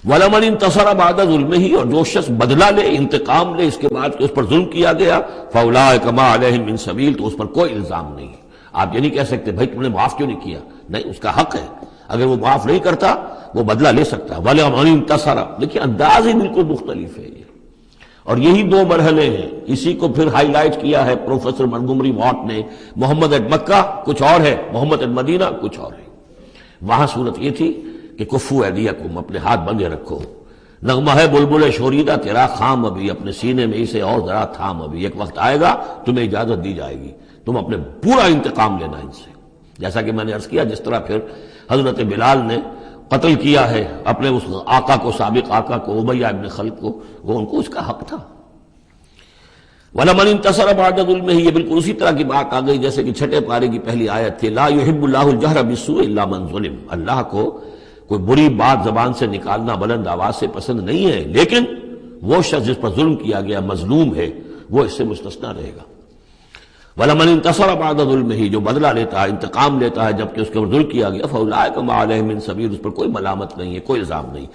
وَلَمَنِ انتَصَرَ بَعْدَ ظُلْمِهِ، اور جو شخص بدلہ لے، انتقام لے اس کے بعد کہ اس پر ظلم کیا گیا، فَأُولَٰئِکَ مَا عَلَيْهِم مِّن سَبِيلٍ، تو اس پر کوئی الزام نہیں ہے۔ آپ یہ نہیں کہہ سکتے بھائی تم نے معاف کیوں نہیں کیا، نہیں، اس کا حق ہے، اگر وہ معاف نہیں کرتا وہ بدلہ لے سکتا ہے۔ وَلَمَنِ انتَصَرَ، دیکھیے انداز ہی بالکل مختلف ہے یہ، اور یہی دو مرحلے ہیں۔ اسی کو پھر ہائی لائٹ کیا ہے پروفیسر منگومری واٹ نے، محمد ایٹ مکہ کچھ اور ہے، محمد ایٹ مدینہ کچھ اور ہے۔ وہاں صورت یہ تھی کہ کفو ایدیکم، اپنے ہاتھ بندھے رکھو، نغمہ ہے بلبل شوریدہ تیرا خام ابھی، اپنے سینے میں اسے اور ذرا تھام ابھی، ایک وقت آئے گا تمہیں اجازت دی جائے گی، تم اپنے پورا انتقام لینا ان سے۔ جیسا کہ میں نے عرض کیا، جس طرح پھر حضرت بلال نے قتل کیا ہے اپنے اس آقا کو، سابق آقا کو، امیہ ابن خلف کو، وہ ان کو اس کا حق تھا۔ وَلَمَنِ انتَصَرَ بَعْدَ ظُلْمِهِ، یہ بالکل اسی طرح کی بات آ گئی جیسے کہ چھٹے پارے کی پہلی آیت تھی، لا يحب اللہ الجہر بالسوء الا من ظلم، اللہ کو کوئی بری بات زبان سے نکالنا بلند آواز سے پسند نہیں ہے، لیکن وہ شخص جس پر ظلم کیا گیا مظلوم ہے وہ اس سے مستثنیٰ رہے گا۔ وَلَمَنِ انتَصَرَ بَعْدَ ظُلْمِهِ، جو بدلہ لیتا ہے، انتقام لیتا ہے جبکہ اس کے اوپر ظلم کیا گیا، فَأُولَٰئِکَ مَا عَلَيْهِم مِّن سَبِيلٍ، اس پر کوئی ملامت نہیں ہے، کوئی الزام نہیں۔